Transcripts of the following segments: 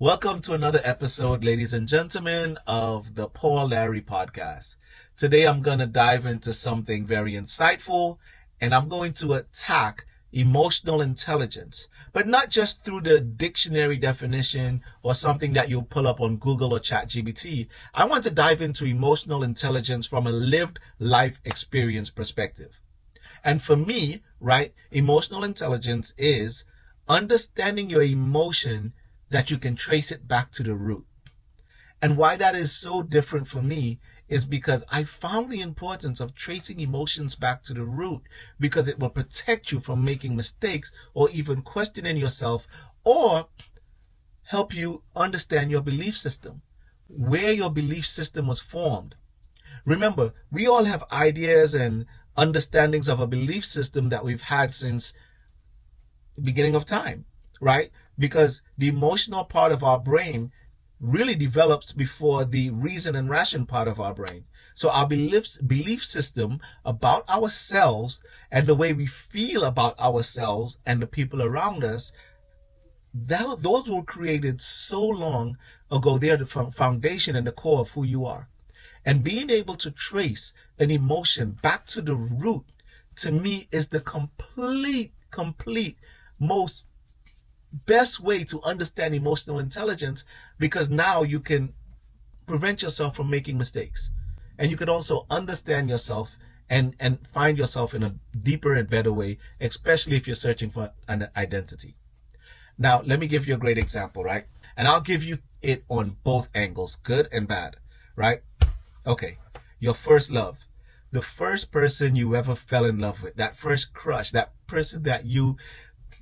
Welcome to another episode, ladies and gentlemen, of the Paul Larry Podcast. Today I'm going to dive into something very insightful, and I'm going to attack emotional intelligence, but not just through the dictionary definition or something that you'll pull up on Google or ChatGPT. I want to dive into emotional intelligence from a lived life experience perspective. And for me, right, emotional intelligence is understanding your emotion that you can trace it back to the root. And why that is so different for me is because I found the importance of tracing emotions back to the root because it will protect you from making mistakes or even questioning yourself or help you understand your belief system, where your belief system was formed. Remember, we all have ideas and understandings of a belief system that we've had since the beginning of time, right? Because the emotional part of our brain really develops before the reason and ration part of our brain. So our belief system about ourselves and the way we feel about ourselves and the people around us, those were created so long ago. They're the foundation and the core of who you are. And being able to trace an emotion back to the root, to me, is the complete most best way to understand emotional intelligence, because now you can prevent yourself from making mistakes, and you can also understand yourself and find yourself in a deeper and better way, especially if you're searching for an identity. Now let me give you a great example, right? And I'll give you it on both angles, good and bad, right? Okay, your first love, the first person you ever fell in love with, that first crush, that person that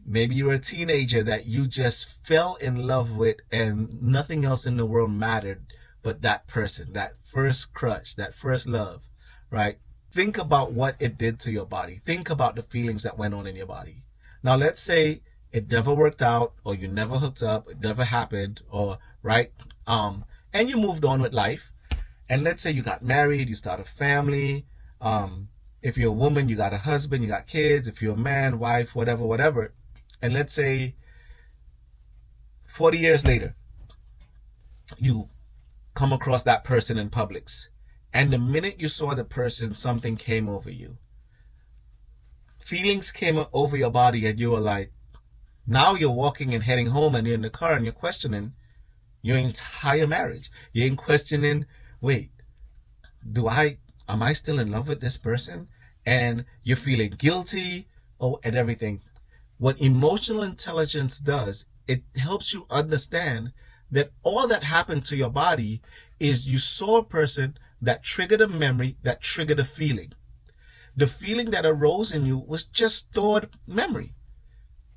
maybe you were a teenager that you just fell in love with and nothing else in the world mattered but that person, that first crush, that first love, right? Think about what it did to your body. Think about the feelings that went on in your body. Now, let's say it never worked out, or you never hooked up, it never happened, or, right? And you moved on with life. And let's say you got married, you start a family. If you're a woman, you got a husband, you got kids. If you're a man, wife, whatever. And let's say 40 years later, you come across that person in Publix. And the minute you saw the person, something came over you. Feelings came over your body, and you were like, now you're walking and heading home, and you're in the car and you're questioning your entire marriage. You're questioning, wait, am I still in love with this person? And you're feeling guilty, and everything. What emotional intelligence does, it helps you understand that all that happened to your body is you saw a person that triggered a memory, that triggered a feeling. The feeling that arose in you was just stored memory.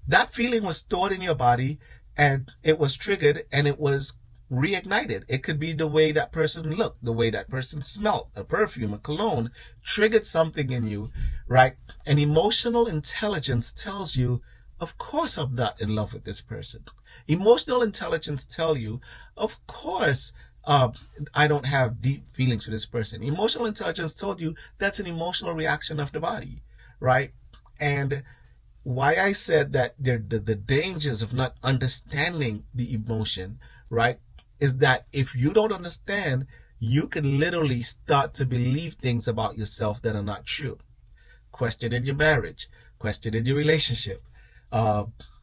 That feeling was stored in your body, and it was triggered, and it was reignited. It could be the way that person looked, the way that person smelled, a perfume, a cologne, triggered something in you, right? And emotional intelligence tells you, of course I'm not in love with this person. Emotional intelligence tell you, of course I don't have deep feelings for this person. Emotional intelligence told you that's an emotional reaction of the body, right? And why I said that the dangers of not understanding the emotion, right, is that if you don't understand, you can literally start to believe things about yourself that are not true. Question in your marriage, question in your relationship.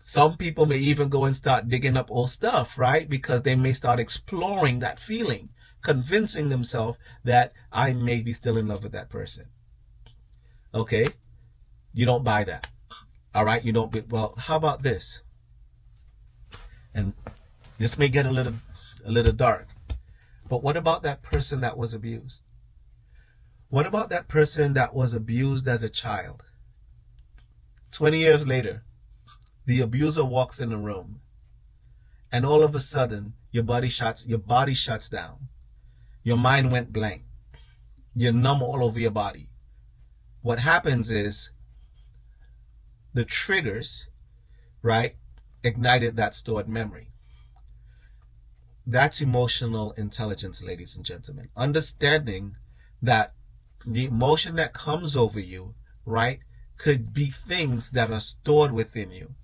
Some people may even go and start digging up old stuff, right? Because they may start exploring that feeling, convincing themselves that I may be still in love with that person. Okay? You don't buy that. All right? You don't be, well, how about this? And this may get a little dark. But what about that person that was abused? What about that person that was abused as a child? 20 years later, the abuser walks in the room, and all of a sudden, your body shuts down. Your mind went blank. You're numb all over your body. What happens is the triggers, right, ignited that stored memory. That's emotional intelligence, ladies and gentlemen. Understanding that the emotion that comes over you, right, could be things that are stored within you.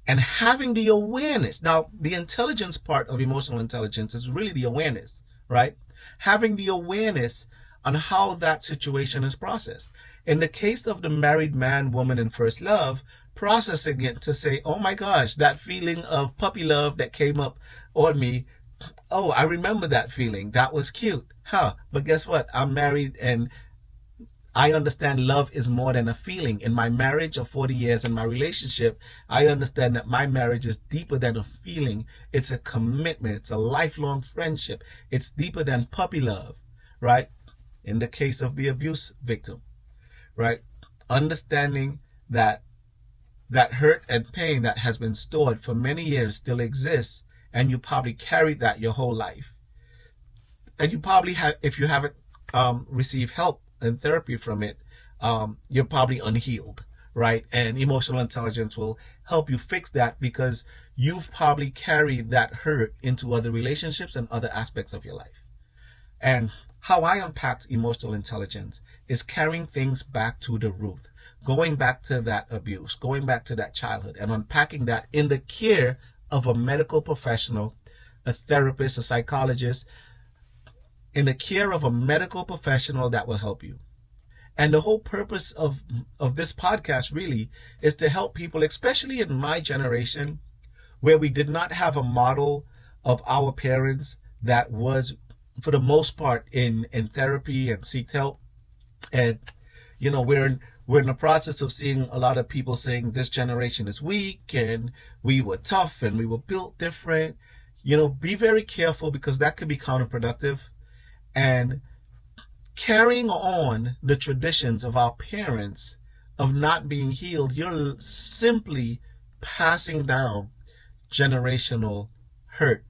And having the awareness. Now, the intelligence part of emotional intelligence is really the awareness, right? Having the awareness on how that situation is processed. In the case of the married man, woman in first love, processing it to say, oh my gosh, that feeling of puppy love that came up on me. Oh, I remember that feeling. That was cute. Huh. But guess what? I'm married and I understand love is more than a feeling. In my marriage of 40 years in my relationship, I understand that my marriage is deeper than a feeling. It's a commitment. It's a lifelong friendship. It's deeper than puppy love, right? In the case of the abuse victim, right? Understanding that that hurt and pain that has been stored for many years still exists, and you probably carried that your whole life. And you probably have, if you haven't received help and therapy from it, you're probably unhealed, right? And emotional intelligence will help you fix that because you've probably carried that hurt into other relationships and other aspects of your life. And how I unpacked emotional intelligence is carrying things back to the root, going back to that abuse, going back to that childhood, and unpacking that in the care of a medical professional, a therapist, a psychologist, in the care of a medical professional that will help you. And the whole purpose of this podcast really is to help people, especially in my generation, where we did not have a model of our parents that was, for the most part, in therapy and seeked help. And, you know, we're in the process of seeing a lot of people saying this generation is weak and we were tough and we were built different. You know, be very careful because that could be counterproductive. And carrying on the traditions of our parents of not being healed, you're simply passing down generational hurt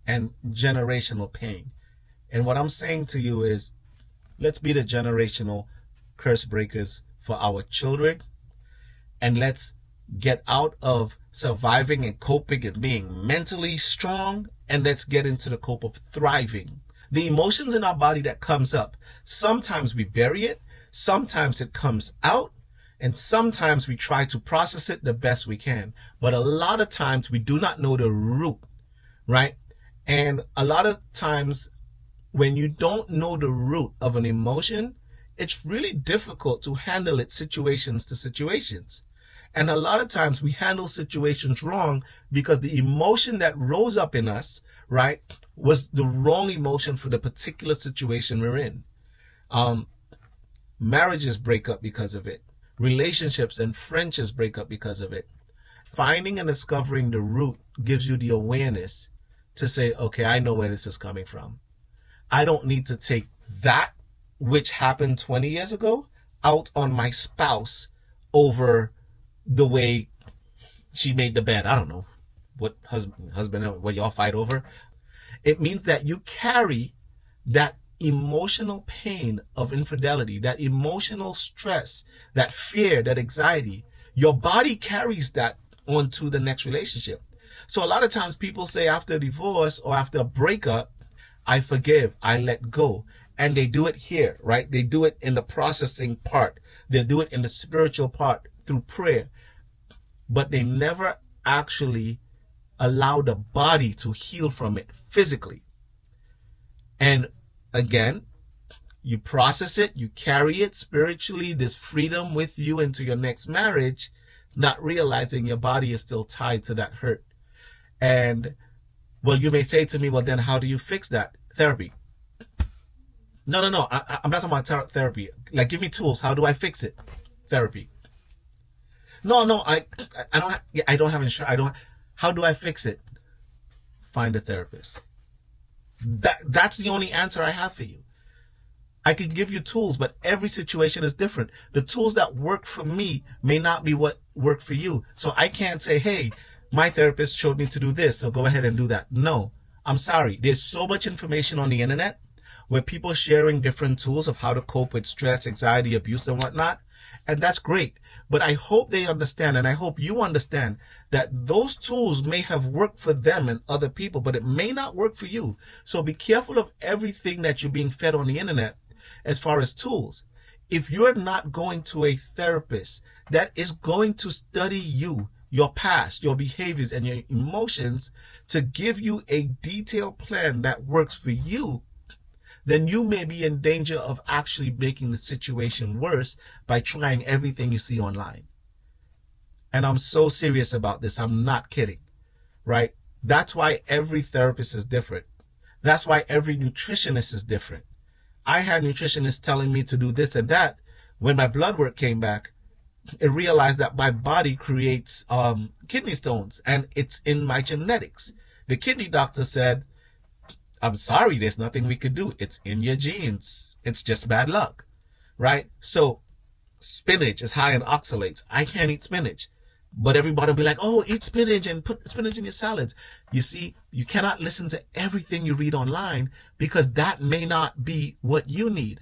and generational pain. And what I'm saying to you is, let's be the generational curse breakers for our children, and let's get out of surviving and coping and being mentally strong, and let's get into the cope of thriving. The emotions in our body that comes up, sometimes we bury it, sometimes it comes out, and sometimes we try to process it the best we can. But a lot of times we do not know the root, right? And a lot of times when you don't know the root of an emotion, it's really difficult to handle it situations to situations. And a lot of times we handle situations wrong because the emotion that rose up in us, right, was the wrong emotion for the particular situation we're in. Marriages break up because of it. Relationships and friendships break up because of it. Finding and discovering the root gives you the awareness to say, okay, I know where this is coming from. I don't need to take that which happened 20 years ago out on my spouse over the way she made the bed. I don't know what husband, what y'all fight over. It means that you carry that emotional pain of infidelity, that emotional stress, that fear, that anxiety. Your body carries that onto the next relationship. So a lot of times people say after a divorce or after a breakup, I forgive, I let go. And they do it here, right? They do it in the processing part. They do it in the spiritual part through prayer. But they never actually allow the body to heal from it physically. And again, you process it, you carry it spiritually, this freedom with you into your next marriage, not realizing your body is still tied to that hurt. And, well, you may say to me, well, then how do you fix that? Therapy. No. I'm not talking about therapy. Like, give me tools. How do I fix it? Therapy. No. I don't have insurance. How do I fix it? Find a therapist. That's the only answer I have for you. I can give you tools, but every situation is different. The tools that work for me may not be what work for you. So I can't say, hey, my therapist showed me to do this, so go ahead and do that. No, I'm sorry. There's so much information on the internet where people are sharing different tools of how to cope with stress, anxiety, abuse, and whatnot. And that's great. But I hope they understand, and I hope you understand, that those tools may have worked for them and other people, but it may not work for you. So be careful of everything that you're being fed on the internet as far as tools. If you're not going to a therapist that is going to study you your past, your behaviors, and your emotions to give you a detailed plan that works for you, then you may be in danger of actually making the situation worse by trying everything you see online. And I'm so serious about this. I'm not kidding, right? That's why every therapist is different. That's why every nutritionist is different. I had nutritionists telling me to do this and that. When my blood work came back, it realized that my body creates kidney stones and it's in my genetics. The kidney doctor said, I'm sorry, there's nothing we could do. It's in your genes. It's just bad luck, right? So spinach is high in oxalates. I can't eat spinach. But everybody will be like, oh, eat spinach and put spinach in your salads. You see, you cannot listen to everything you read online because that may not be what you need.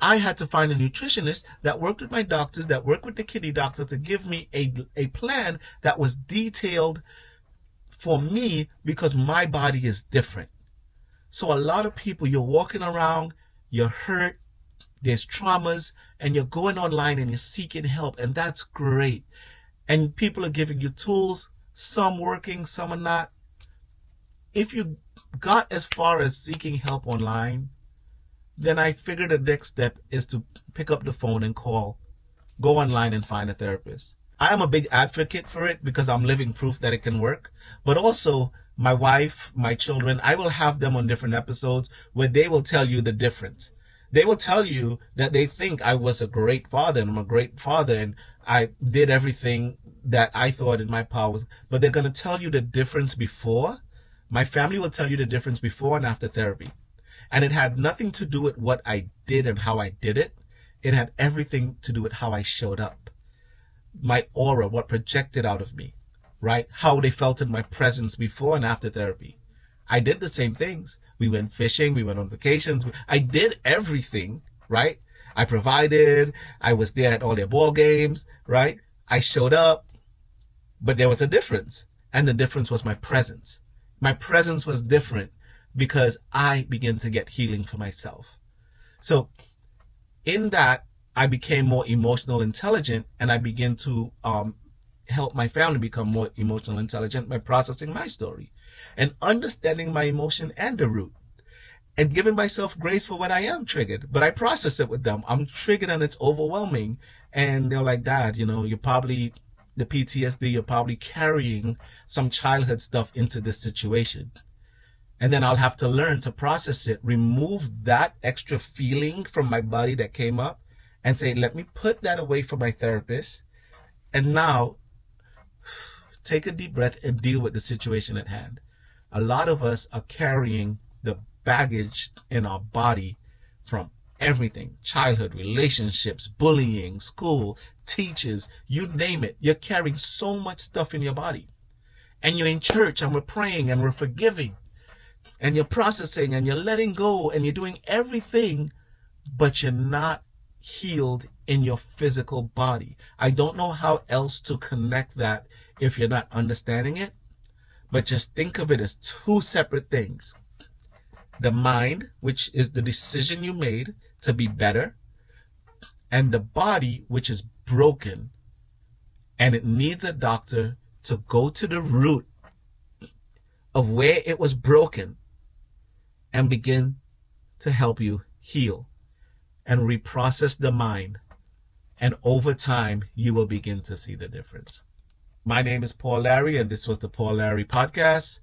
I had to find a nutritionist that worked with my doctors, that worked with the kidney doctor to give me a plan that was detailed for me because my body is different. So a lot of people, you're walking around, you're hurt, there's traumas, and you're going online and you're seeking help, and that's great. And people are giving you tools, some working, some are not. If you got as far as seeking help online, then I figured the next step is to pick up the phone and call, go online and find a therapist. I am a big advocate for it because I'm living proof that it can work. But also my wife, my children, I will have them on different episodes where they will tell you the difference. They will tell you that they think I was a great father and I'm a great father and I did everything that I thought in my powers, but they're going to tell you the difference before. My family will tell you the difference before and after therapy. And it had nothing to do with what I did and how I did it. It had everything to do with how I showed up. My aura, what projected out of me, right? How they felt in my presence before and after therapy. I did the same things. We went fishing, we went on vacations. I did everything, right? I provided, I was there at all their ball games, right? I showed up, but there was a difference. And the difference was my presence. My presence was different because I began to get healing for myself. So in that, I became more emotional intelligent and I began to help my family become more emotional intelligent by processing my story and understanding my emotion and the root and giving myself grace for when I am triggered. But I process it with them. I'm triggered and it's overwhelming. And they're like, Dad, you know, you're probably, the PTSD, you're probably carrying some childhood stuff into this situation. And then I'll have to learn to process it, remove that extra feeling from my body that came up and say, let me put that away for my therapist. And now take a deep breath and deal with the situation at hand. A lot of us are carrying the baggage in our body from everything, childhood, relationships, bullying, school, teachers, you name it. You're carrying so much stuff in your body. And you're in church and we're praying and we're forgiving and you're processing and you're letting go and you're doing everything, but you're not healed in your physical body. I don't know how else to connect that if you're not understanding it, but just think of it as two separate things. The mind, which is the decision you made to be better, and the body, which is broken, and it needs a doctor to go to the root of where it was broken and begin to help you heal and reprocess the mind. And over time, you will begin to see the difference. My name is Paul Larry, and this was the Paul Larry Podcast.